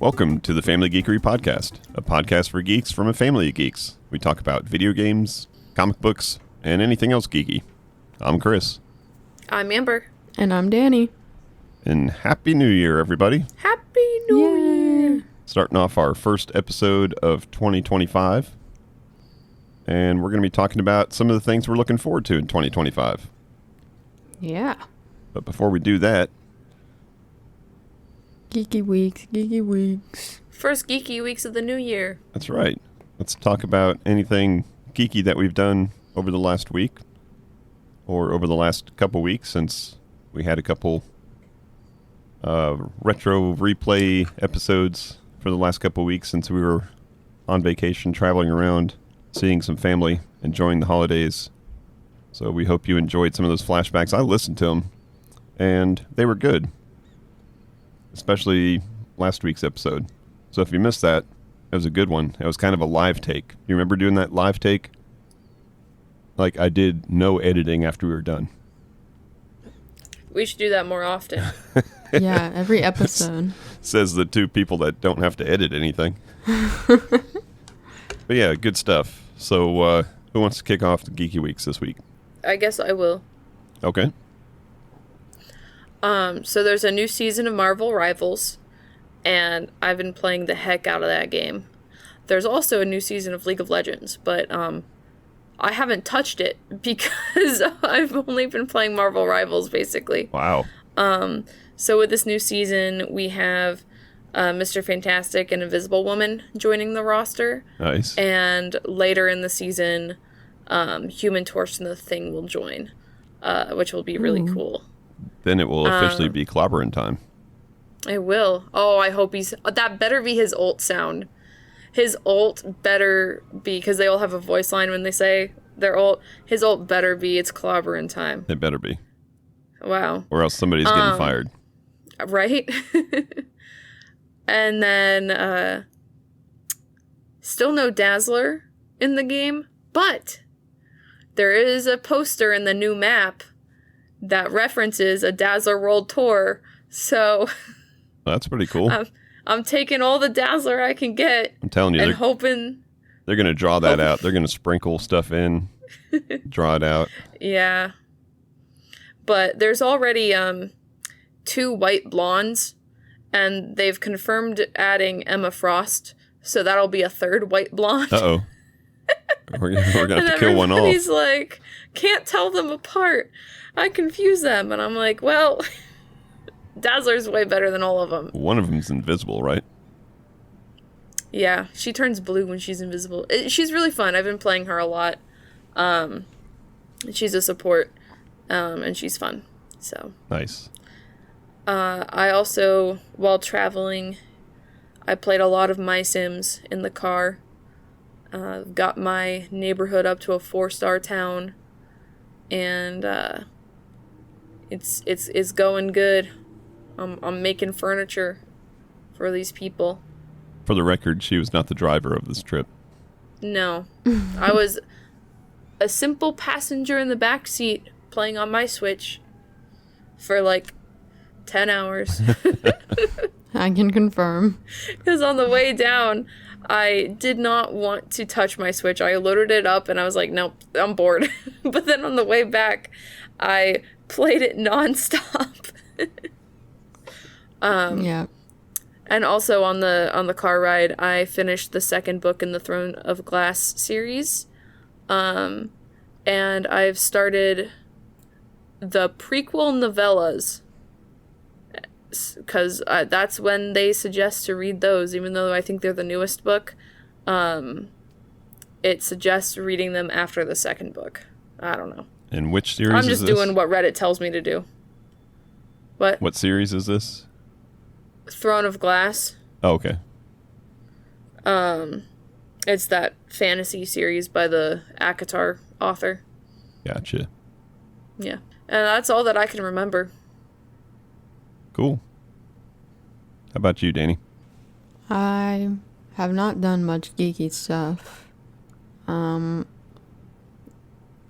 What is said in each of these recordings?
Welcome to the Family Geekery Podcast, a podcast for geeks from a family of geeks. We talk about video games, comic books, and anything else geeky. I'm Chris. I'm Amber. And I'm Danny. And Happy New Year, everybody. Happy New Year. Starting off our first episode of 2025. And we're going to be talking about some of the things we're looking forward to in 2025. Yeah. But before we do that... Geeky weeks. First geeky weeks of the new year. That's right. Let's talk about anything geeky that we've done over the last week. Or over the last couple weeks, since we had a couple retro replay episodes for the last couple weeks since we were on vacation, traveling around, seeing some family, enjoying the holidays. So we hope you enjoyed some of those flashbacks. I listened to them, and they were good. Especially last week's episode. So if you missed that, it was a good one. It was kind of a live take. You remember doing that live take? Like, I did no editing after we were done. We should do that more often. Yeah, every episode. Says the two people that don't have to edit anything. But yeah, good stuff. So, who wants to kick off the Geeky Weeks this week? I guess I will. Okay. So there's a new season of Marvel Rivals, and I've been playing the heck out of that game. There's also a new season of League of Legends, but I haven't touched it because I've only been playing Marvel Rivals, basically. Wow. So with this new season, we have Mr. Fantastic and Invisible Woman joining the roster. Nice. And later in the season, Human Torch and the Thing will join, which will be really cool. Then it will officially be clobbering time. It will. Oh, I hope that better be his ult sound. His ult better be, because they all have a voice line when they say their ult. His ult better be, it's clobbering time. It better be. Wow. Or else somebody's getting fired. Right? And then, still no Dazzler in the game, but there is a poster in the new map that references a Dazzler World Tour, so... That's pretty cool. I'm taking all the Dazzler I can get. I'm telling you, and hoping... They're going to draw that out. They're going to sprinkle stuff in, draw it out. Yeah. But there's already 2 white blondes, and they've confirmed adding Emma Frost, so that'll be a 3rd white blonde. Uh-oh. We're going to have to kill one off. He's like, can't tell them apart. I confuse them. And I'm like, well, Dazzler's way better than all of them. One of them's invisible, right? Yeah, she turns blue when she's invisible. She's really fun. I've been playing her a lot. She's a support, and she's fun. So nice. I also, while traveling, I played a lot of My Sims in the car. Got my neighborhood up to a 4-star town, and it's going good. I'm making furniture for these people. For the record, she was not the driver of this trip. No. I was a simple passenger in the back seat playing on my Switch for like 10 hours. I can confirm. Because on the way down, I did not want to touch my Switch. I loaded it up and I was like, nope, I'm bored. But then on the way back, I played it nonstop. Yeah. And also on the car ride, I finished the 2nd book in the Throne of Glass series. And I've started the prequel novellas. Because that's when they suggest to read those, even though I think they're the newest book. It suggests reading them after the 2nd book. I don't know. And which series I'm is just this? doing what Reddit tells me to do. What series is this? Throne of Glass. Oh, okay. It's that fantasy series by the ACOTAR author. Gotcha. Yeah. And that's all that I can remember. Cool. How about you, Danny? I have not done much geeky stuff.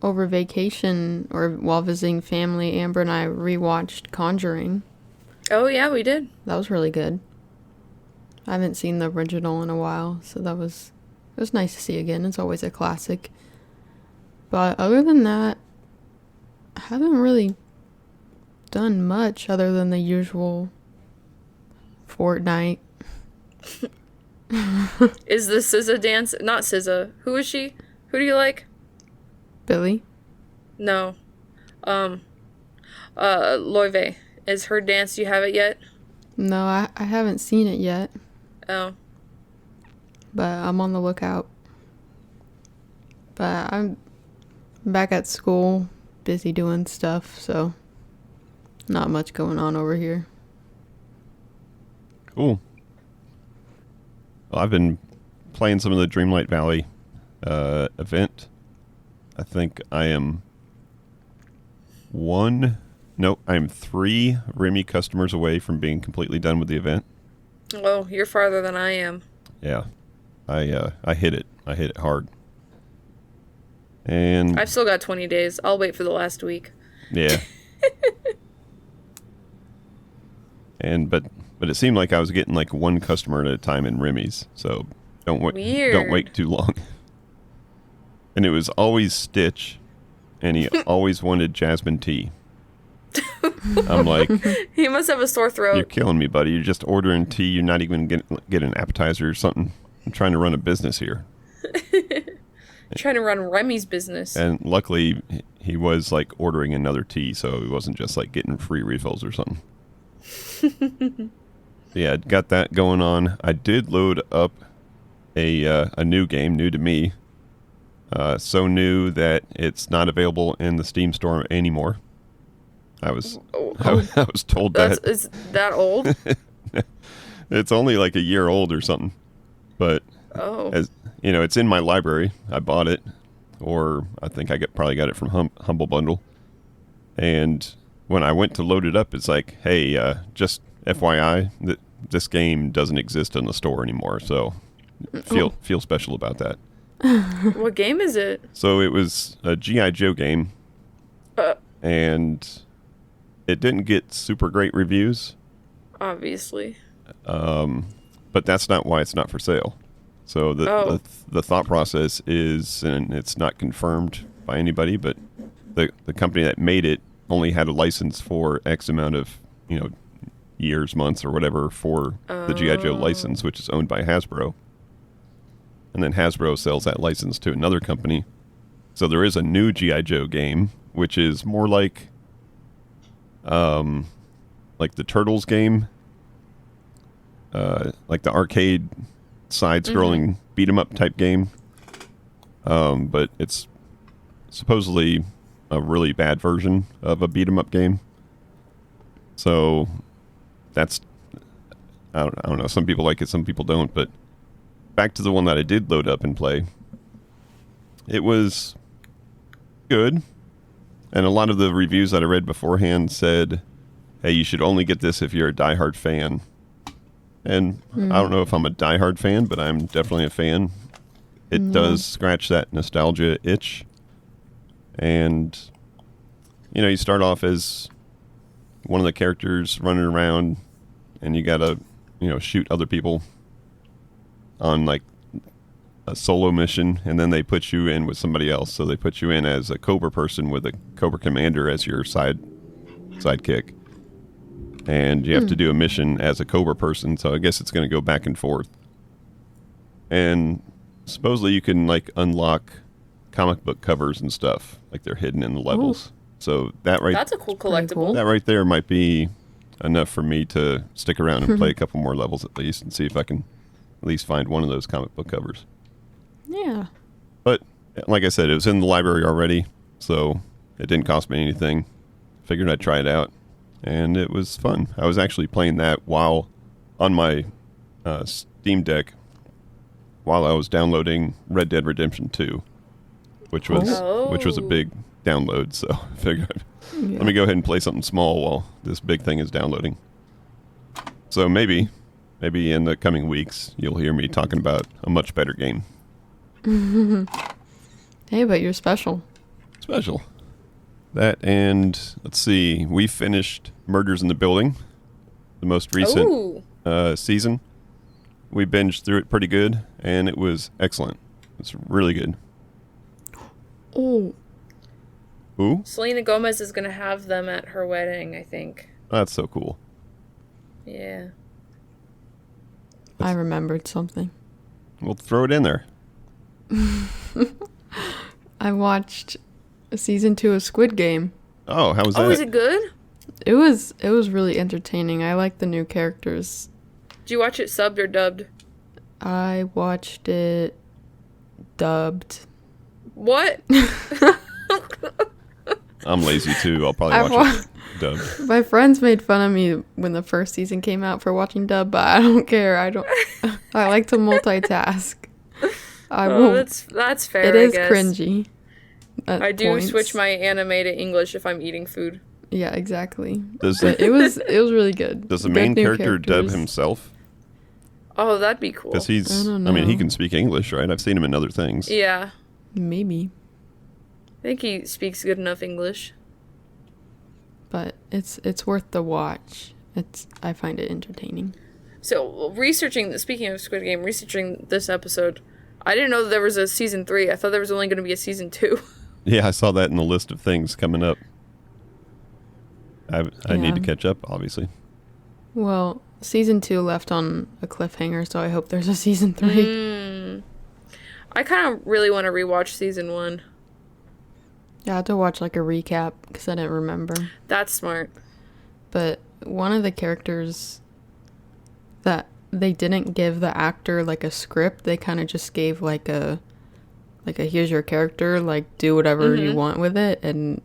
Over vacation or while visiting family, Amber and I rewatched Conjuring. Oh, yeah, we did. That was really good. I haven't seen the original in a while, so it was nice to see again. It's always a classic. But other than that, I haven't really done much other than the usual Fortnite. Is the SZA dance... Not SZA. Who is she? Who do you like? Billy? No. Loive. Is her dance... Do you have it yet? No, I haven't seen it yet. Oh. But I'm on the lookout. But I'm back at school, busy doing stuff, so not much going on over here. Cool. Well, I've been playing some of the Dreamlight Valley event. I think I am I am 3 Remy customers away from being completely done with the event. Oh, you're farther than I am. Yeah. I hit it. I hit it hard. And I've still got 20 days. I'll wait for the last week. yeah. But it seemed like I was getting like 1 customer at a time in Remy's, so don't wait too long. And it was always Stitch, and he always wanted Jasmine tea. I'm like, He must have a sore you're throat. killing me, buddy. You're just ordering tea. You're not even get an appetizer or something. I'm trying to run a business here. Trying to run Remy's business. And luckily, he was like ordering another tea, so he wasn't just like getting free refills or something. Yeah, got that going on. I did load up a new game, new to me. So new that it's not available in the Steam store anymore. I was told that. Is that old? It's only like a year old or something. But as you know, it's in my library. I bought it, or I think I probably got it from Humble Bundle. And when I went to load it up, it's like, hey, just FYI, this game doesn't exist in the store anymore. So feel special about that. What game is it? So it was a G.I. Joe game, and it didn't get super great reviews. Obviously. But that's not why it's not for sale. So the thought process is, and it's not confirmed by anybody, but the company that made it only had a license for X amount of, years, months, or whatever for the G.I. Joe license, which is owned by Hasbro. And then Hasbro sells that license to another company. So there is a new G.I. Joe game, which is more like the Turtles game, like the arcade side-scrolling beat-em-up type game. But it's supposedly a really bad version of a beat-em-up game. So that's, I don't know. Some people like it, some people don't. But back to the one that I did load up and play. It was good. And a lot of the reviews that I read beforehand said, hey, you should only get this if you're a diehard fan. And I don't know if I'm a diehard fan, but I'm definitely a fan. It does scratch that nostalgia itch. And, you start off as one of the characters running around, and you gotta, shoot other people on, like, a solo mission, and then they put you in with somebody else. So they put you in as a Cobra person with a Cobra Commander as your sidekick. And you have to do a mission as a Cobra person, so I guess it's going to go back and forth. And supposedly you can, like, unlock comic book covers and stuff, like they're hidden in the levels. Ooh. So that's a cool collectible. Cool. That right there might be enough for me to stick around and play a couple more levels at least, and see if I can at least find one of those comic book covers. Yeah. But like I said, it was in the library already, so it didn't cost me anything. Figured I'd try it out, and it was fun. I was actually playing that while on my Steam Deck while I was downloading Red Dead Redemption 2, which was a big download. So I figured let me go ahead and play something small while this big thing is downloading. So maybe in the coming weeks you'll hear me talking about a much better game. Hey, but you're special. Special. That, and let's see, we finished Murders in the Building, the most recent season. we binged through it pretty good, and it was excellent. It's really good. Oh, Ooh, Selena Gomez is gonna have them at her wedding, I think. that's so cool. Yeah. I remembered something. We'll throw it in there. I watched season 2 of Squid Game. Oh, how was that? Oh, is it good? It was really entertaining. I like the new characters. Did you watch it subbed or dubbed? I watched it dubbed. What? I'm lazy too. I'll probably I watch it dubbed. My friends made fun of me when the first season came out for watching dub, but I don't care. I like to multitask. I Oh, will. that's fair. It is I guess. cringy. at I do points. switch my anime to English if I'm eating food. Yeah, exactly. Does But it was really good. does the Good main new character dub characters. himself? Oh, that'd be cool. Because he's, I don't I mean, he know. can speak English, right? I've seen him in other things. Yeah. Maybe, I think he speaks good enough English. but it's worth the watch. I find it entertaining. So, speaking of Squid Game, researching this episode, I didn't know that there was a season 3. I thought there was only going to be a season 2. Yeah, I saw that in the list of things coming up. I need to Yeah. catch up, obviously. Well, season 2 left on a cliffhanger, so I hope there's a season 3. I kind of really want to rewatch season 1. Yeah, I had to watch like a recap because I didn't remember. That's smart. But one of the characters that they didn't give the actor like a script, they kind of just gave like a here's your character, like do whatever you want with it, and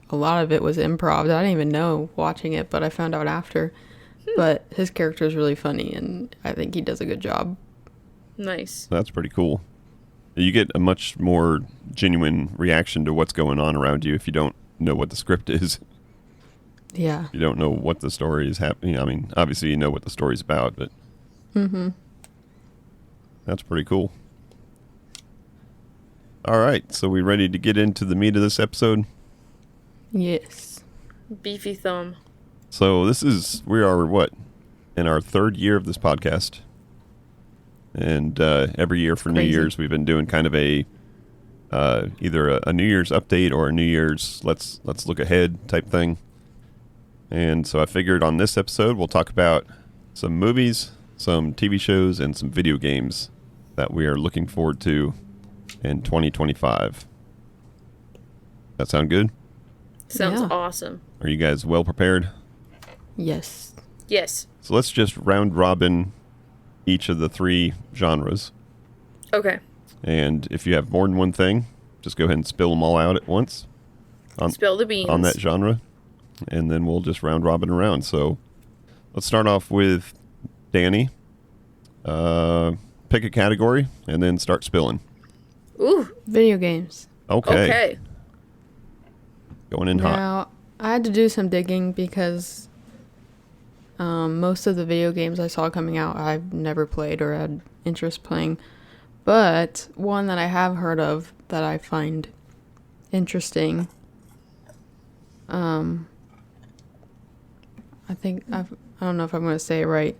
a lot of it was improv. I didn't even know watching it, but I found out after. But his character is really funny, and I think he does a good job. Nice. That's pretty cool. You get a much more genuine reaction to what's going on around you if you don't know what the script is. Yeah. You don't know what the story is happening. I mean, obviously you know what the story's about, but that's pretty cool. All right, so we ready to get into the meat of this episode? Yes. Beefy thumb. So we are what, in our 3rd year of this podcast, and every year for New Crazy. Year's we've been doing kind of a either a New Year's update or a New Year's let's look ahead type thing. And so I figured on this episode we'll talk about some movies, some TV shows, and some video games that we are looking forward to in 2025. That sound good? Sounds Yeah. awesome. Are you guys well prepared? Yes. Yes. So let's just round robin each of the 3 genres. Okay. And if you have more than one thing, just go ahead and spill them all out at once Spill the beans. on that genre. And then we'll just round robin around. So let's start off with Danny. Pick a category and then start spilling. Ooh. Video games. Okay. Going in hot. Now, I had to do some digging because most of the video games I saw coming out I've never played or had interest playing. But one that I have heard of that I find interesting, I don't know if I'm going to say it right.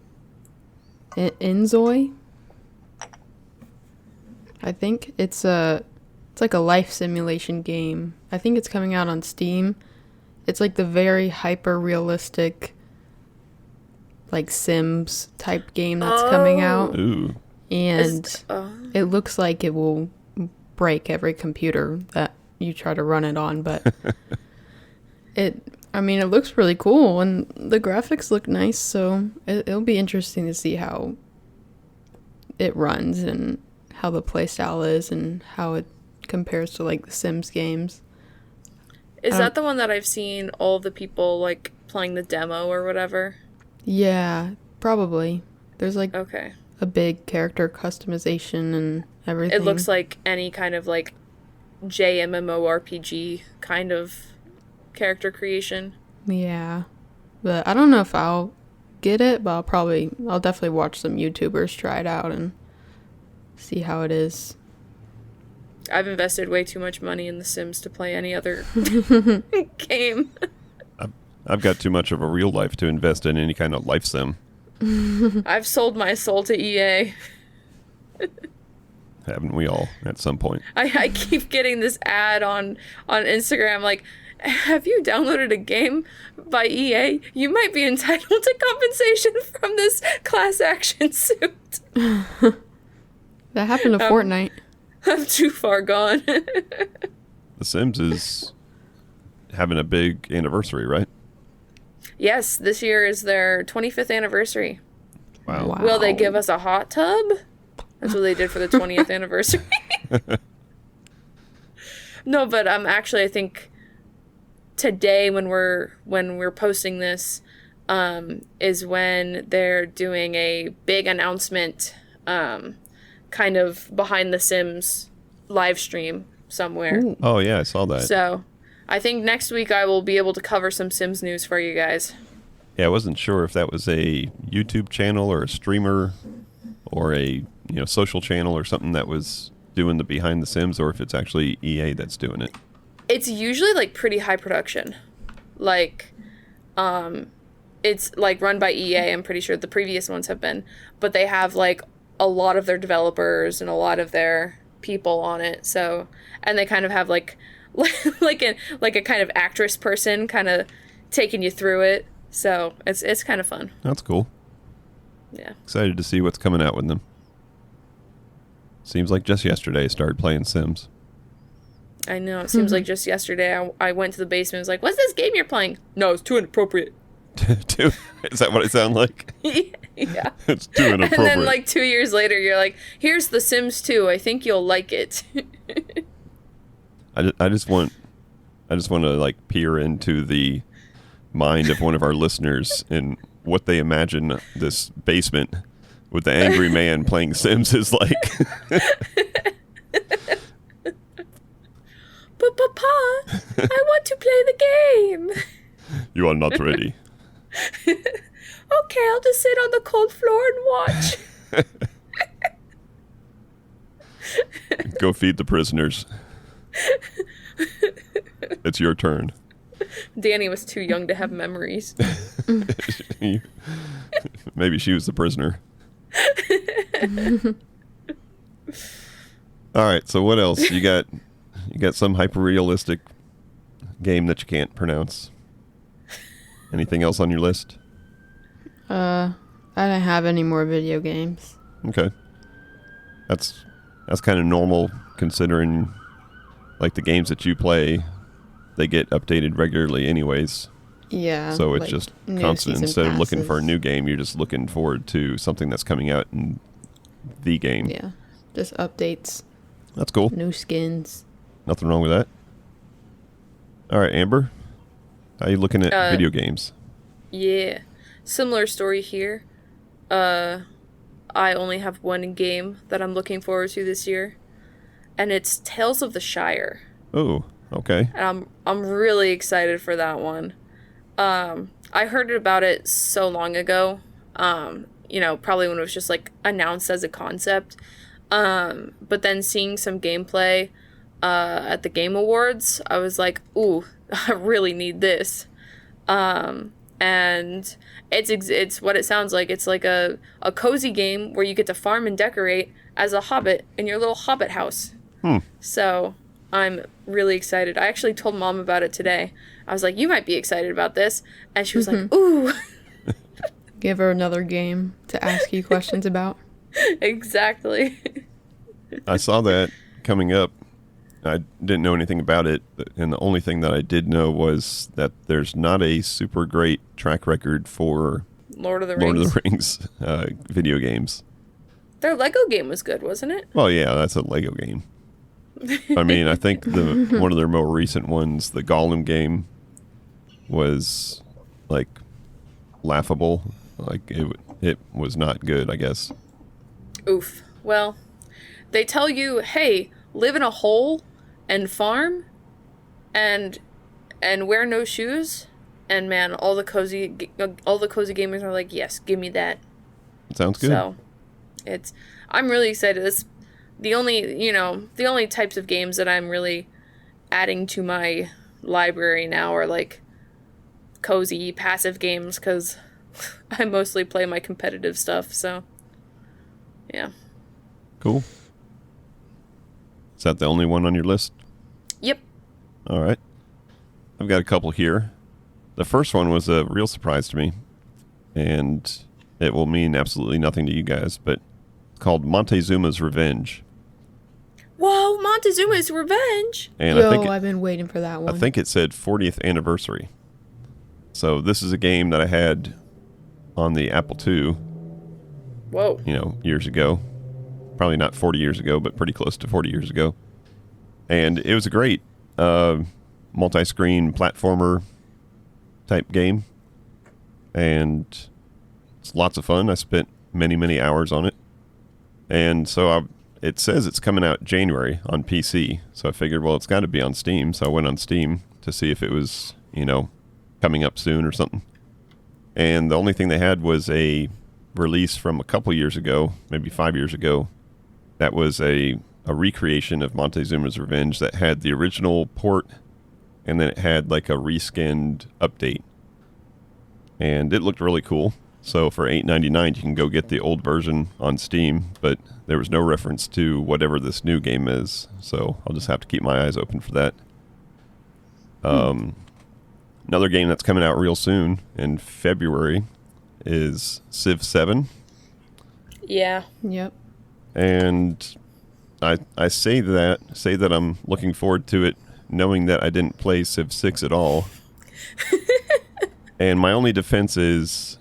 Inzoi? I think it's like a life simulation game. I think it's coming out on Steam. It's like the very hyper realistic like Sims type game that's coming out. Ooh. And it looks like it will break every computer that you try to run it on, but it looks really cool and the graphics look nice, so it'll be interesting to see how it runs and how the playstyle is and how it compares to like the Sims games. Is that the one that I've seen all the people like playing the demo or whatever? Yeah, probably. There's like Okay. a big character customization and everything. It looks like any kind of like JMMORPG kind of character creation. Yeah. But I don't know if I'll get it, but I'll definitely watch some YouTubers try it out and see how it is. I've invested way too much money in The Sims to play any other game. I've got too much of a real life to invest in any kind of life sim. I've sold my soul to EA. Haven't we all at some point? I keep getting this ad on Instagram like, have you downloaded a game by EA? You might be entitled to compensation from this class action suit. That happened to Fortnite. I'm too far gone. The Sims is having a big anniversary, right? Yes, this year is their 25th anniversary. Wow. Will they give us a hot tub? That's what they did for the 20th anniversary. No, but actually I think today when we're posting this is when they're doing a big announcement, kind of behind the Sims live stream somewhere. Ooh. Oh yeah, I saw that. So I think next week I will be able to cover some Sims news for you guys. Yeah, I wasn't sure if that was a YouTube channel or a streamer or a social channel or something that was doing the behind the Sims, or if it's actually EA that's doing it. It's usually like pretty high production. Like it's like run by EA, I'm pretty sure the previous ones have been, but they have like a lot of their developers and a lot of their people on it. So, and they kind of have like a kind of actress person kind of taking you through it. So it's kind of fun. That's cool. Yeah. Excited to see what's coming out with them. Seems like just yesterday I started playing Sims. I know. It seems like just yesterday I went to the basement and was like, what's this game you're playing? No, it's too inappropriate. Is that what it sounds like? Yeah. It's too inappropriate. And then like 2 years later, you're like, here's The Sims 2. I think you'll like it. I just want to like peer into the mind of one of our listeners and what they imagine this basement with the angry man playing Sims is like. But Papa, I want to play the game. You are not ready. Okay, I'll just sit on the cold floor and watch. Go feed the prisoners. It's your turn. Danny was too young to have memories. Maybe she was the prisoner. All right, so what else? You got some hyper-realistic game that you can't pronounce. Anything else on your list? I don't have any more video games. Okay. That's kind of normal considering like the games that you play, they get updated regularly anyways. Yeah. So it's like just new constant. season Instead of looking for a passes. new game, you're just looking forward to something that's coming out in the game. Yeah. Just updates, That's cool. new skins. Nothing wrong with that. All right, Amber. How are you looking at video games? Yeah. Similar story here. I only have one game that I'm looking forward to this year, and it's Tales of the Shire. Oh, okay. And I'm really excited for that one. I heard about it so long ago. Probably when it was just like announced as a concept. But then seeing some gameplay at the Game Awards, I was like, ooh, I really need this. And it's what it sounds like. It's like a cozy game where you get to farm and decorate as a hobbit in your little hobbit house. So I'm really excited. I actually told Mom about it today. I was like, you might be excited about this. And she was like, ooh. Give her another game to ask you questions about. Exactly. I saw that coming up. I didn't know anything about it, and the only thing that I did know was that there's not a super great track record for Lord of the Lord Rings. of the Rings video games. Their Lego game was good, wasn't it? Well, yeah, that's a Lego game. I mean, I think one of their more recent ones, the Gollum game, was like laughable. Like it was not good, I guess. Oof. Well, they tell you, hey, live in a hole and farm and wear no shoes. And man, all the cozy gamers are like, yes, give me that. Sounds good. So, I'm really excited. It's the only types of games that I'm really adding to my library now are like cozy passive games, because I mostly play my competitive stuff, so yeah. Cool. Is that the only one on your list? Yep. All right. I've got a couple here. The first one was a real surprise to me, and it will mean absolutely nothing to you guys, but it's called Montezuma's Revenge. Whoa, Montezuma's Revenge! And I've been waiting for that one. I think it said 40th anniversary. So this is a game that I had on the Apple II, Whoa. years ago. Probably not 40 years ago, but pretty close to 40 years ago. And it was a great multi-screen platformer type game. And it's lots of fun. I spent many, many hours on it. And so it says it's coming out January on PC. So I figured, well, it's got to be on Steam. So I went on Steam to see if it was, coming up soon or something. And the only thing they had was a release from a couple years ago, maybe 5 years ago, that was a recreation of Montezuma's Revenge that had the original port, and then it had like a reskinned update. And it looked really cool. So for $8.99, you can go get the old version on Steam, but there was no reference to whatever this new game is. So I'll just have to keep my eyes open for that. Another game that's coming out real soon in February is Civ 7. Yeah. Yep. And I say that I'm looking forward to it, knowing that I didn't play Civ 6 at all. And my only defense is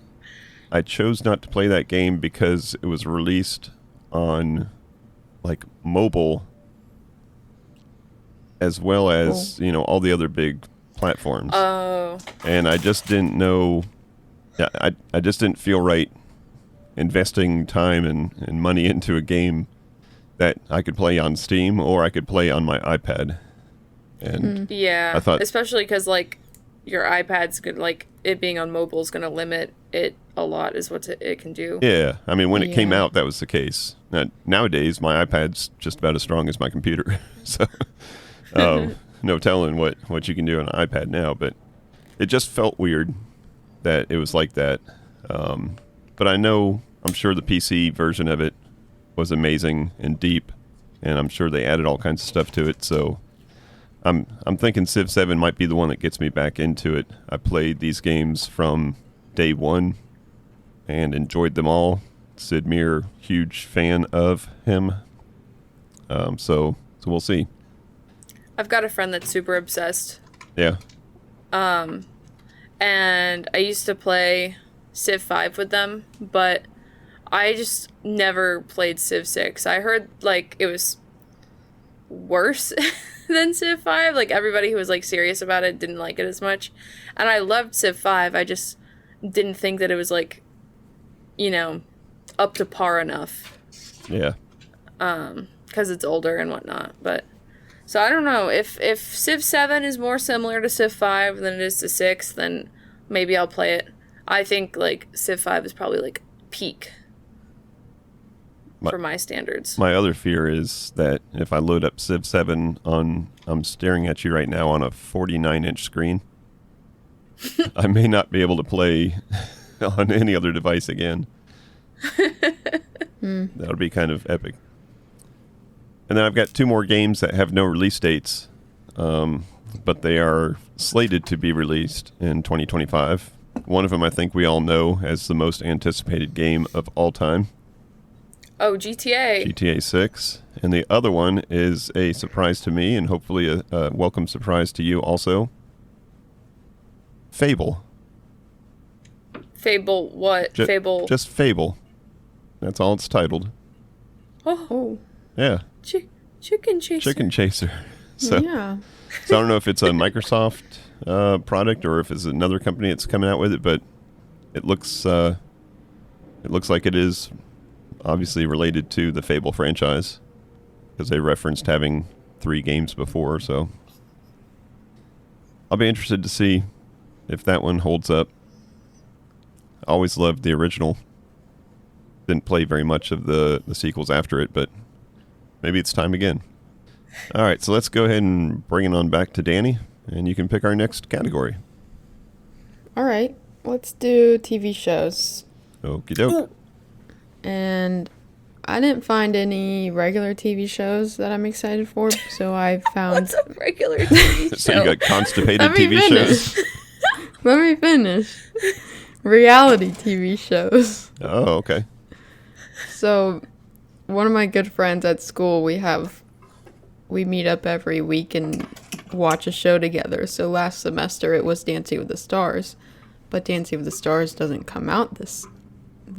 I chose not to play that game because it was released on like mobile as well as, all the other big platforms. Oh. And I just didn't know. Yeah, I just didn't feel right investing time and money into a game that I could play on Steam or I could play on my iPad. And Yeah. I thought, especially because your iPad's good, it being on mobile is gonna limit it a lot, is what it can do. yeah, I mean, when it came Yeah. out, that was the case. Nowadays, my iPad's just about as strong as my computer. So, no telling what you can do on an iPad now, but it just felt weird that it was like that. But I'm sure the PC version of it was amazing and deep, and I'm sure they added all kinds of stuff to it. So I'm thinking Civ 7 might be the one that gets me back into it. I played these games from day one and enjoyed them all. Sid Meier, huge fan of him. So we'll see. I've got a friend that's super obsessed. Yeah. And I used to play Civ 5 with them, but I just never played Civ 6. I heard, it was worse than Civ 5. Everybody who was, serious about it didn't like it as much. And I loved Civ 5. I just didn't think that it was, up to par enough. Yeah. Because it's older and whatnot, but... So I don't know, if Civ 7 is more similar to Civ 5 than it is to 6, then maybe I'll play it. I think, Civ 5 is probably, peak for my standards. My other fear is that if I load up Civ 7 I'm staring at you right now on a 49-inch screen, I may not be able to play on any other device again. That would be kind of epic. And then I've got two more games that have no release dates, but they are slated to be released in 2025. One of them I think we all know as the most anticipated game of all time. Oh, GTA. GTA 6. And the other one is a surprise to me and hopefully a welcome surprise to you also. Fable. Fable what? Fable. Just Fable. That's all it's titled. Oh. Yeah. Chicken Chaser. Chicken Chaser. So, Yeah. so I don't know if it's a Microsoft product or if it's another company that's coming out with it, but it looks like it is obviously related to the Fable franchise because they referenced having 3 games before. So I'll be interested to see if that one holds up. I always loved the original. Didn't play very much of the sequels after it, but maybe it's time again. All right, so let's go ahead and bring it on back to Danny, and you can pick our next category. All right. Let's do TV shows. Okie doke. And I didn't find any regular TV shows that I'm excited for, so I found... What's a regular TV show? So you got constipated Let me TV finish. shows? Let me finish. Reality TV shows. Oh, okay. So, one of my good friends at school, we meet up every week and watch a show together. So last semester it was Dancing with the Stars, but Dancing with the Stars doesn't come out this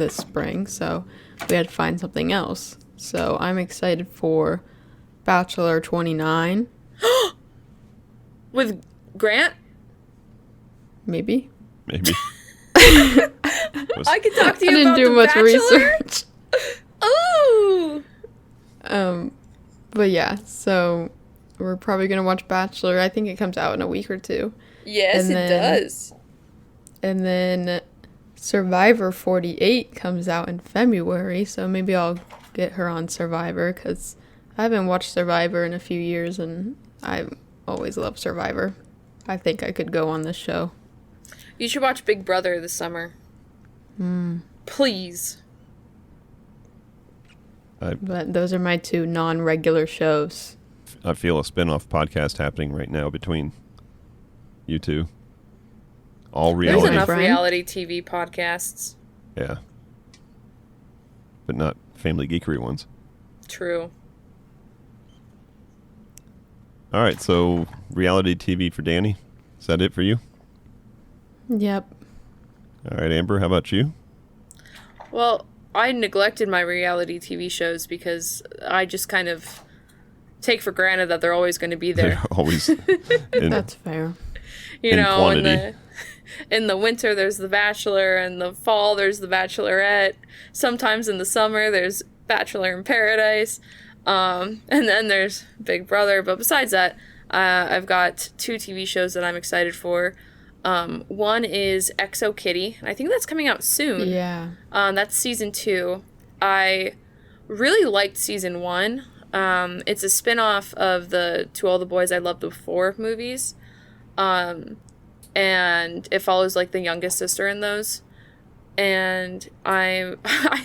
spring, so we had to find something else. So I'm excited for Bachelor 29. With Grant? Maybe. Maybe. I could talk to you I didn't about do the much Bachelor. research. Ooh. But yeah, so we're probably gonna watch Bachelor. I think it comes out in a week or two. Yes, And it then- does. And then Survivor 48 comes out in February, so maybe I'll get her on Survivor, because I haven't watched Survivor in a few years, and I always loved Survivor. I think I could go on this show. You should watch Big Brother this summer. Please. But those are my two non-regular shows. I feel a spin-off podcast happening right now between you two. All There's reality. enough Friend? reality TV podcasts. Yeah. But not family geekery ones. True. All right, so reality TV for Danny. Is that it for you? Yep. All right, Amber, how about you? Well, I neglected my reality TV shows because I just kind of take for granted that they're always going to be there. They're always in, That's fair. You in know, quantity. in the winter there's The Bachelor, in the fall there's The Bachelorette. Sometimes in the summer there's Bachelor in Paradise, and then there's Big Brother. But besides that, I've got two TV shows that I'm excited for. One is Exo Kitty. I think that's coming out soon. Yeah. That's season 2. I really liked season 1. It's a spin-off of the To All the Boys I Loved Before movies. And it follows like the youngest sister in those. And I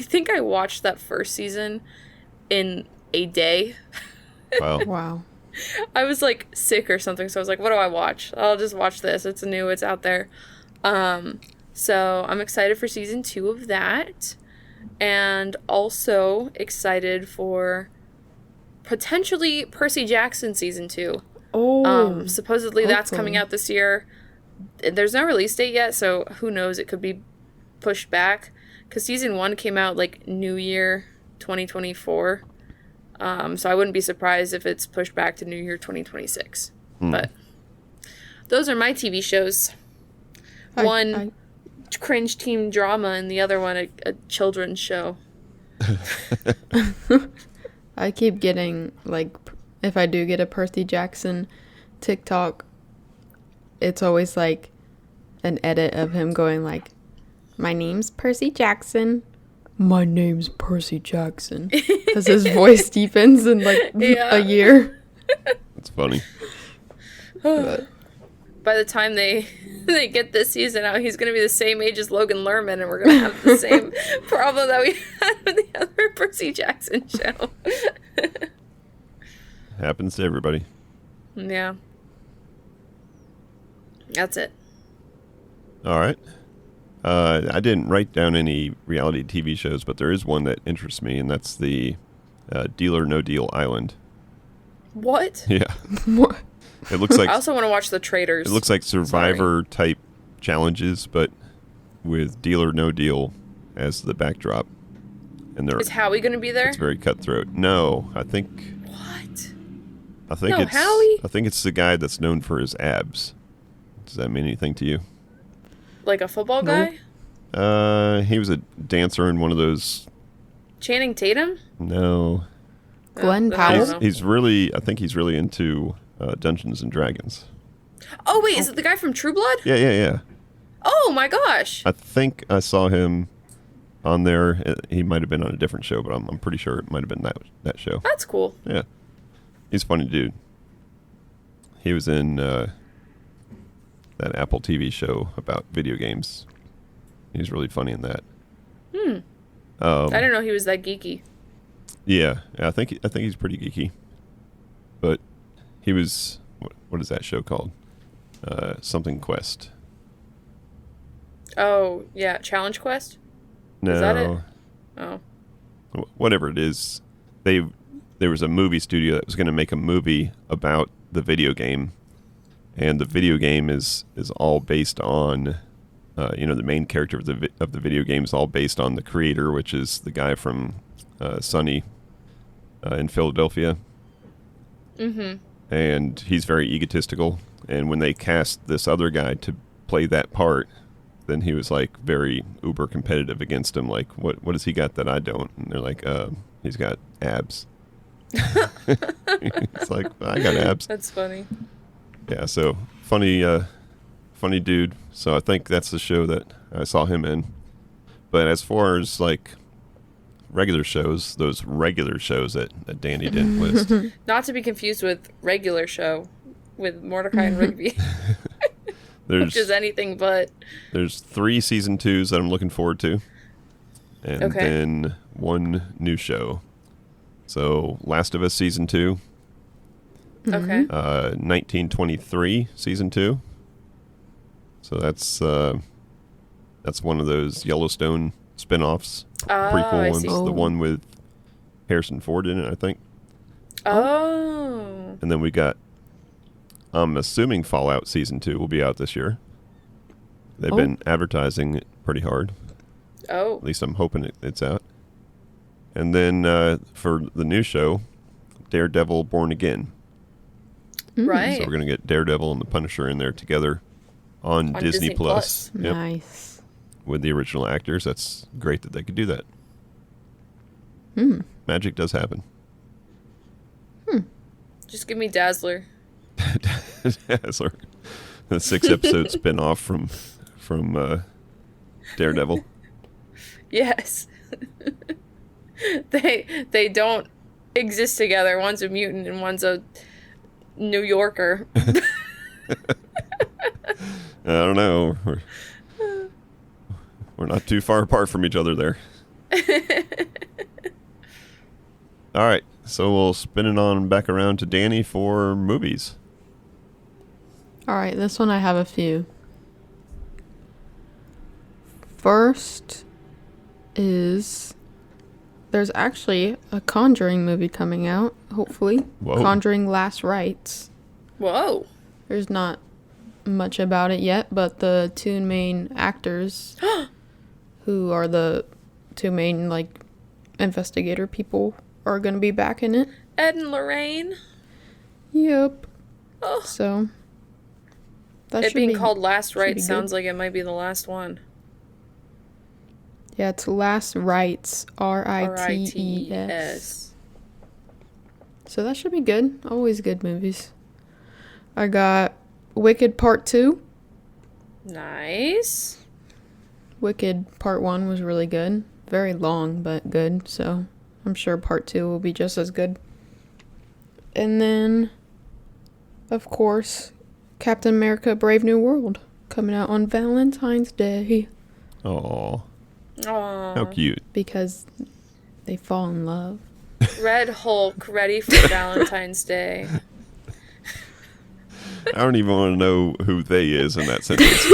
think I watched that first season in a day. Wow. Wow. I was like sick or something, so I was like, what do I watch? I'll just watch this. It's new, it's out there. So I'm excited for season 2 of that. And also excited for potentially Percy Jackson season 2. Oh. Supposedly that's hopefully. coming out this year. There's no release date yet, so who knows? It could be pushed back. Because season 1 came out like New Year 2024. So I wouldn't be surprised if it's pushed back to New Year 2026. But those are my TV shows. One cringe teen drama and the other one a children's show. I keep getting, like, if I do get a Percy Jackson TikTok, it's always, like, an edit of him going, like, my name's Percy Jackson. My name's Percy Jackson. Because his voice deepens in, like, Yeah. a year. That's funny. But, By the time they get this season out, he's going to be the same age as Logan Lerman, and we're going to have the same problem that we had with the other Percy Jackson show. Happens to everybody. Yeah. That's it. All right. I didn't write down any reality TV shows, but there is one that interests me, and that's the Deal or No Deal Island. What? Yeah. what? It looks like I also want to watch The Traitors. it looks like Survivor type challenges, but with Deal or No Deal as the backdrop. And Is Howie going to be there? it's very cutthroat. No, I think What? no, No, Howie? I think it's the guy that's known for his abs. Does that mean anything to you? Like a football Nope. guy? He was a dancer in one of those. Channing Tatum? No, Glenn then I don't Powell? know. he's really. I think he's really into Dungeons and Dragons. Oh, wait, is it the guy from True Blood? Yeah. Oh, my gosh. I think I saw him on there. He might have been on a different show, but I'm pretty sure it might have been that show. That's cool. Yeah, he's a funny dude. He was in that Apple TV show about video games. He's really funny in that. I didn't know he was that geeky. Yeah, I think he's pretty geeky. But he was what is that show called? Something Quest. Oh, yeah, Challenge Quest? No. Is that it? Oh. Whatever it is. There was a movie studio that was going to make a movie about the video game, and the video game is all based on the main character of the video game is all based on the creator, which is the guy from Sunny in Philadelphia. Mm-hmm. And he's very egotistical. And when they cast this other guy to play that part, then he was like very uber competitive against him. Like, what has he got that I don't? And they're like, he's got abs. It's like, I got abs. That's funny. Yeah, so funny dude. So I think that's the show that I saw him in. But as far as like regular shows, those regular shows that Danny didn't list. Not to be confused with regular show with Mordecai and Rigby. Which is anything but. There's 3 season 2s that I'm looking forward to. And then 1 new show. So Last of Us season 2. Okay. 1923 season 2. So that's one of those Yellowstone spin-offs, prequel ones. The one with Harrison Ford in it, I think. Oh. And then we got, I'm assuming Fallout season 2 will be out this year. They've been advertising it pretty hard. Oh. At least I'm hoping it's out. And then for the new show, Daredevil Born Again. Right. So we're going to get Daredevil and the Punisher in there together on Disney Plus. Yep. Nice. With the original actors. That's great that they could do that. Magic does happen. Just give me Dazzler. Dazzler. The 6-episode spin-off from Daredevil. Yes. They don't exist together. One's a mutant and one's a New Yorker. I don't know. We're not too far apart from each other there. All right, so we'll spin it on back around to Danny for movies. All right, this one I have a few. First is there's actually a Conjuring movie coming out, hopefully. Whoa. Conjuring Last Rites. Whoa. There's not much about it yet, but the 2 main actors who are the 2 main investigator people are going to be back in it. Ed and Lorraine. Yep. Oh. So that it should being be, called Last Rites be good. sounds like it might be the last one. Yeah, it's Last Rites. Rites. Rites. So that should be good. Always good movies. I got Wicked Part 2. Nice. Wicked Part 1 was really good. Very long, but good. So I'm sure Part 2 will be just as good. And then, of course, Captain America Brave New World. Coming out on Valentine's Day. Aww. Aww. How cute. Because they fall in love. Red Hulk ready for Valentine's Day. I don't even want to know who they is in that sentence.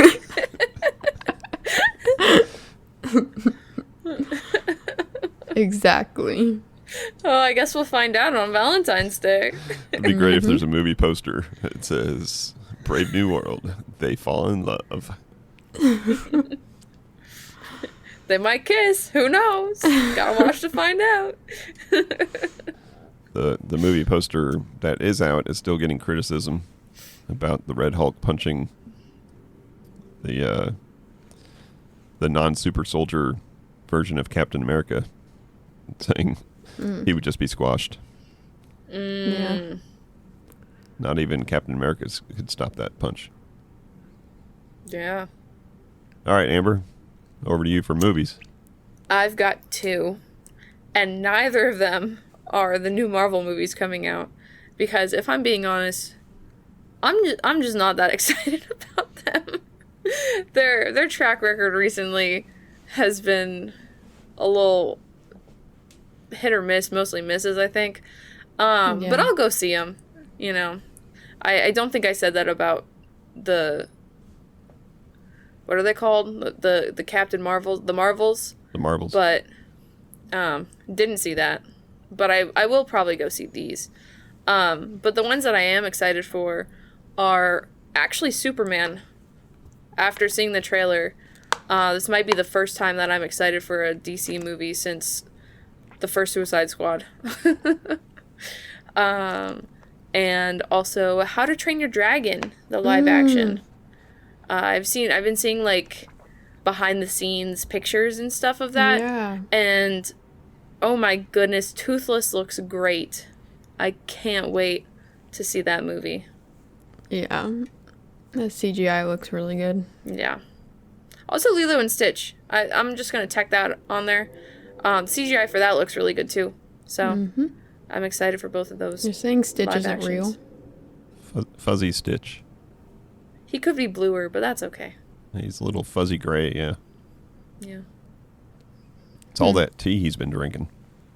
Exactly. Oh, I guess we'll find out on Valentine's Day. It'd be great if there's a movie poster. It says, Brave New World. They fall in love. They might kiss. Who knows? Gotta watch to find out. The movie poster that is out is still getting criticism about the Red Hulk punching the non-super soldier version of Captain America, saying he would just be squashed. Yeah. Not even Captain America could stop that punch. Yeah. All right, Amber, over to you for movies. I've got 2, and neither of them are the new Marvel movies coming out. Because if I'm being honest, I'm just not that excited about them. Their track record recently has been a little hit or miss, mostly misses, I think. But I'll go see them. You know, I don't think I said that about the, what are they called? The Captain Marvels, the Marvels. The Marvels. But didn't see that. But I will probably go see these. But the ones that I am excited for are actually Superman. After seeing the trailer, this might be the first time that I'm excited for a DC movie since the first Suicide Squad. And also How to Train Your Dragon, the live action. I've been seeing like behind the scenes pictures and stuff of that. Yeah. And oh my goodness, Toothless looks great. I can't wait to see that movie. Yeah. The CGI looks really good. Yeah. Also Lilo and Stitch. I'm just going to tack that on there. CGI for that looks really good too. So I'm excited for both of those. You're saying Stitch live isn't actions. real? Fuzzy Stitch. He could be bluer, but that's okay. He's a little fuzzy gray, yeah. Yeah. It's all that tea he's been drinking.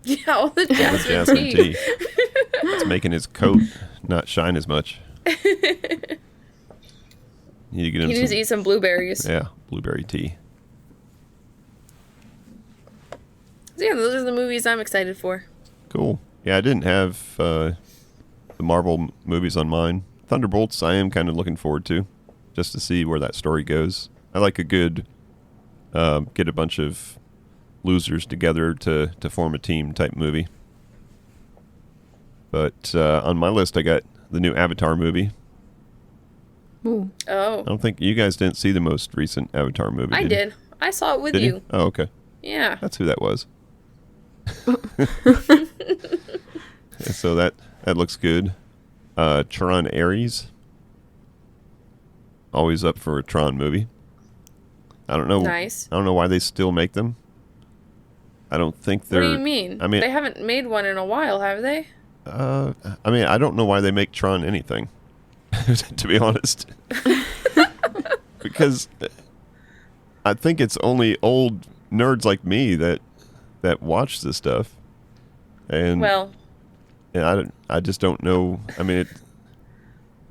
Yeah, all the The jasmine, jasmine tea. tea. It's making his coat not shine as much. You need to get him He needs to eat some blueberries. Yeah, blueberry tea. So yeah, those are the movies I'm excited for. Cool. Yeah, I didn't have the Marvel movies on mine. Thunderbolts, I am kind of looking forward to, just to see where that story goes. I like a good get a bunch of losers together to form a team type movie. But on my list, I got the new Avatar movie. Ooh. Oh. I don't think you guys didn't see the most recent Avatar movie. I you? did. I saw it with Did you. you? Oh, okay. Yeah. That's who that was. So that looks good. Tron Ares. Always up for a Tron movie. I don't know. Nice. I don't know why they still make them. I don't think they're. What do you mean? I mean, they haven't made one in a while, have they? I mean, I don't know why they make Tron anything. To be honest, because I think it's only old nerds like me that watch this stuff, and Well, I just don't know. I mean,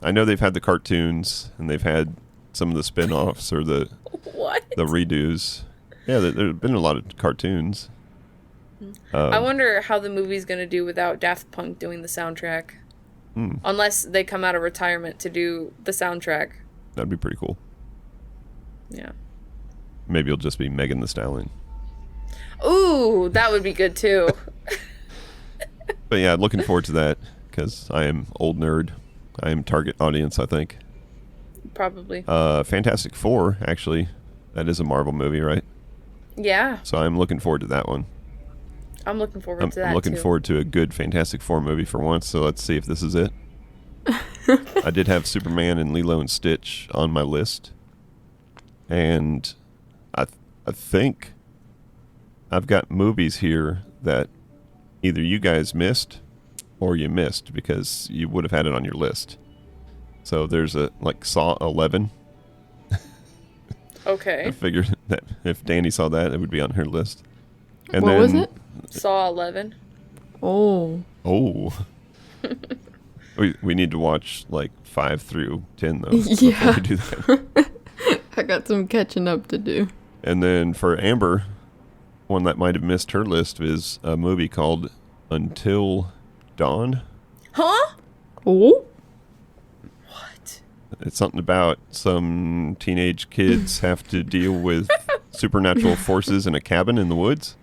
I know they've had the cartoons and they've had some of the spin-offs or the what? redos. Yeah, there've been a lot of cartoons. I wonder how the movie's going to do without Daft Punk doing the soundtrack. Unless they come out of retirement to do the soundtrack. That'd be pretty cool. Yeah. Maybe it'll just be Megan Thee Stallion. Ooh, that would be good too. But yeah, looking forward to that because I am old nerd. I am target audience, I think. Probably. Fantastic Four, actually, that is a Marvel movie, right? Yeah. So I'm looking forward to that one. I'm looking forward to that I'm looking too. forward to a good Fantastic Four movie for once, so let's see if this is it. I did have Superman and Lilo and Stitch on my list. And I think I've got movies here that either you guys missed or you missed because you would have had it on your list. So there's Saw 11. Okay. I figured that if Danny saw that, it would be on her list. And What was it? Saw 11. Oh. Oh. we need to watch 5 through 10 though. Yeah. Before we do that. I got some catching up to do. And then for Amber, one that might have missed her list is a movie called Until Dawn. Huh? Oh? What? It's something about some teenage kids have to deal with supernatural forces in a cabin in the woods.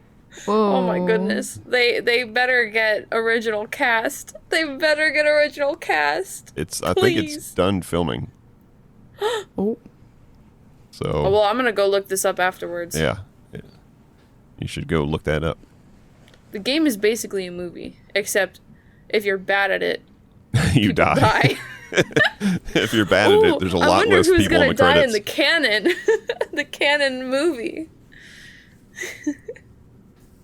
Whoa. Oh my goodness. They better get original cast. They better get original cast. I think it's Please. done filming. Oh. So Oh, well, I'm going to go look this up afterwards. yeah. You should go look that up. The game is basically a movie, except if you're bad at it, You people die. If you're bad at it, there's a lot less who's people in the die credits. in the canon, the canon movie.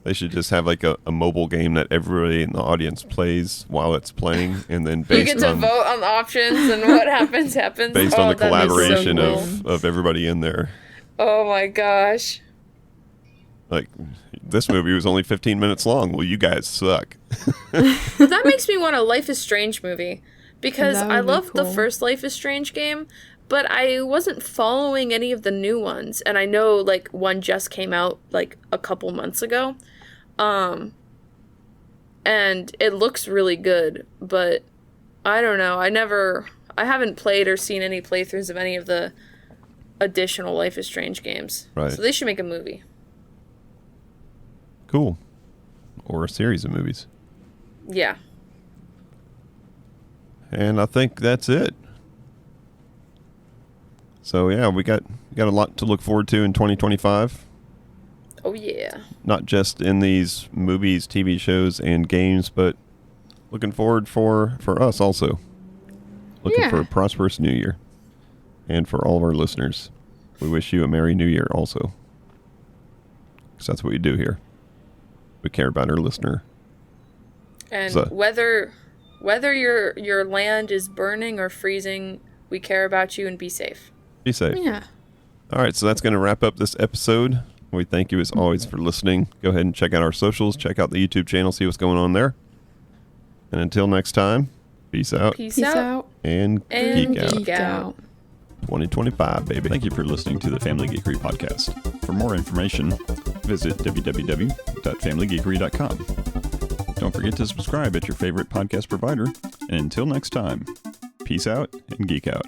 They should just have a mobile game that everybody in the audience plays while it's playing, and then You based get to on vote on the options and what happens. based on the that'd be so collaboration cool. of everybody in there. Oh my gosh. Like, this movie was only 15 minutes long. Well, you guys suck. That makes me want a Life is Strange movie. Because That would I be loved the cool. first Life is Strange game, but I wasn't following any of the new ones. And I know, like, one just came out, like, a couple months ago. And it looks really good, but I don't know. I haven't played or seen any playthroughs of any of the additional Life is Strange games. Right. So they should make a movie. Cool. Or a series of movies. Yeah. And I think that's it. So yeah, we got a lot to look forward to in 2025. Oh, yeah. Not just in these movies, TV shows, and games, but looking forward for us also. Looking Yeah. for a prosperous new year. And for all of our listeners, we wish you a Merry New Year also. Because that's what we do here. We care about our listener. And So- whether your land is burning or freezing, we care about you and be safe. Be safe. Yeah. All right, so that's going to wrap up this episode. We thank you as always for listening. Go ahead and check out our socials. Check out the YouTube channel. See what's going on there. And until next time, peace out Peace Peace out. out. and And geek out. geek out. 2025, baby. Thank you for listening to the Family Geekery podcast. For more information, visit www.familygeekery.com. Don't forget to subscribe at your favorite podcast provider. And until next time, peace out and geek out.